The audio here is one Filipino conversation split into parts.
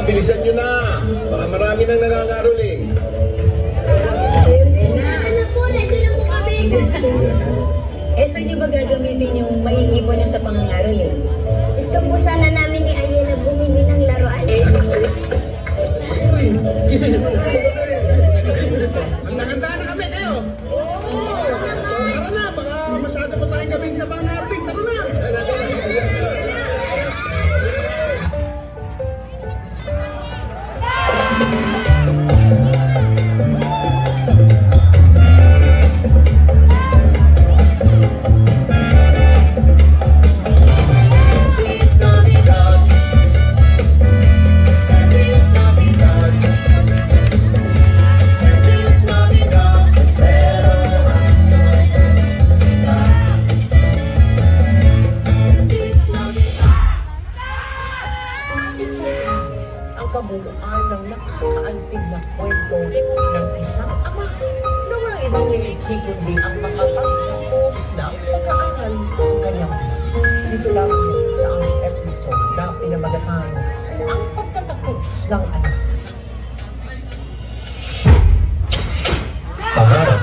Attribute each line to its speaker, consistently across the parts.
Speaker 1: bilisan nyo na. Baka marami nang nangangaroling.
Speaker 2: Anak po, ready lang po kami. Saan nyo ba gagamitin yung maiipon nyo sa pangangaroling?
Speaker 3: Gusto po sana namin ni Aya na bumili ng laruan.
Speaker 1: Ang naganda na kami kayo. Tara na, baka masyado pa tayong gabing sa pangangaroling. Tara na.
Speaker 4: Kabuuan ng nakakaantig na kwento ng isang ama na walang ibang nilikhi kundi ang makapagtapos na ang pag-aaral ng kanyang anak. Dito lang sa aming episode na pinamagatan ang pagtatapos ng anak.
Speaker 5: Pangarap.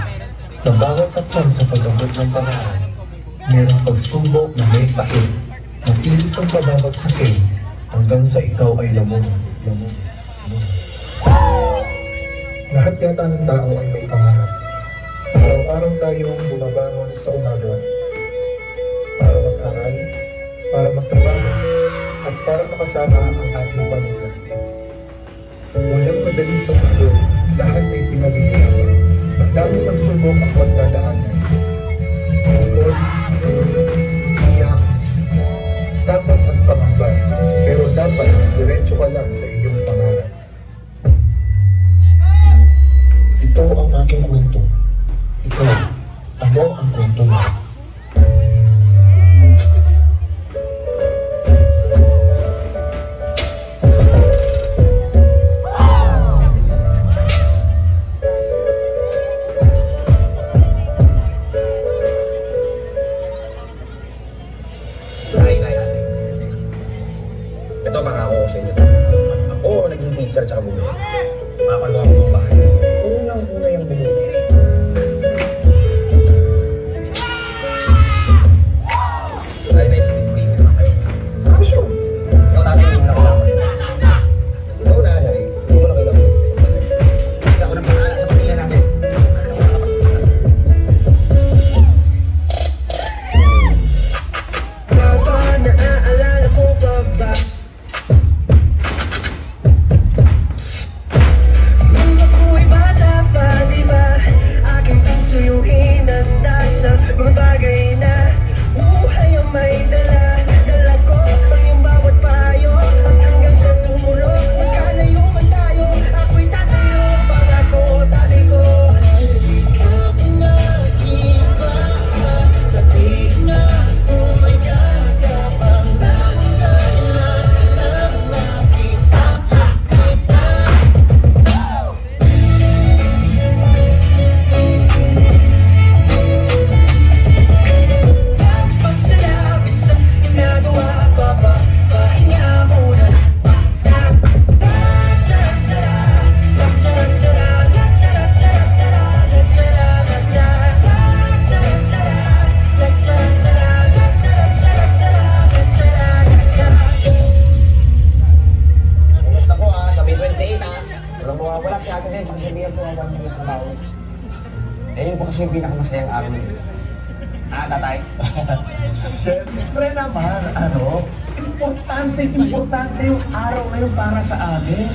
Speaker 5: Sa bawat tatlong sa pag-abot ng pangarap, mayroong pagsubok na may pahit na pilit kang pababagsakin hanggang sa ikaw ay lamon. Lahat yata ng tao ay may pangarap. Araw-araw tayong bumabangon sa umaga para mag-aral, para magtrabaho, at para makasama ang ating pamilya. Walang madali sa mundo, lahat ay pinaghihirapan. Magdami pagsubok ang pagdadaanan. Bukod, iyak, dapat at pangamba, pero dapat diretso ka lang sa iyong pangarap. Ito ang aking kwento. Ikaw, ano ang kwento mo?
Speaker 1: Ito, pangako ko sa inyo. Ako, naging teacher tsaka bumili. Makapagawa ko ng bahay. Unang-una yung bumili. Dahil na isipin ko yung naman kayo. Promise yun. Ikaw dati yung una ko lang. Ikaw na, Anay. Hindi ko lang kayo lang. Kasi ako nang pangalan sa pamilya natin.
Speaker 4: Papa, naaalala mo pa ba? Nung ako'y bata pa, di ba? Aking puso yung hinanda sa mga bagay na buhay ang may dala. Dala ko ang iyong bawat payo at hanggang sa tumulo, magkalayo man tayo, ako'y tatayo, pangako, tali ko. Ikaw pinagiba sa tigna, oh my God, kapag nanggalan ng makita kita. Pagpasalabi sa ginagawa, Papa, pahinga muna.
Speaker 1: Basta ko sa May 28 walang mawawala si atin din. Pagsabihan po ako ng trabaho. Yun po kasi yung pinakamasayang araw nito. Tatay?
Speaker 5: Siyempre naman, importante yung araw na yun para sa amin.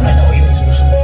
Speaker 1: Ano yung susunod?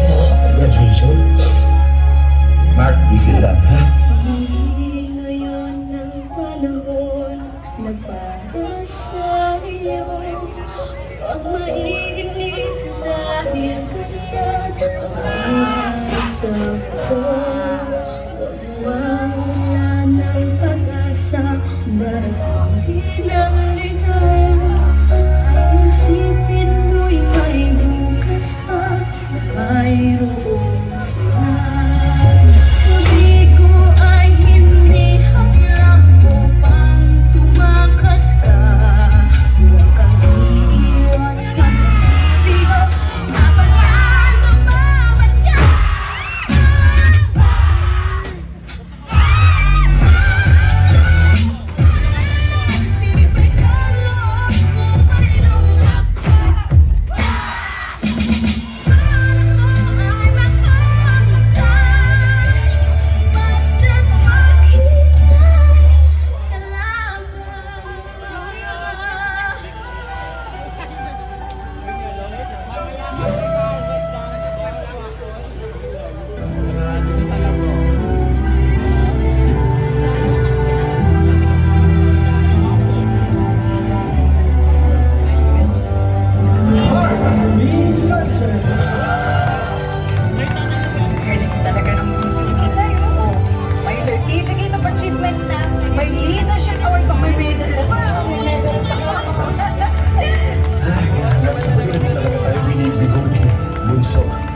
Speaker 1: bunso.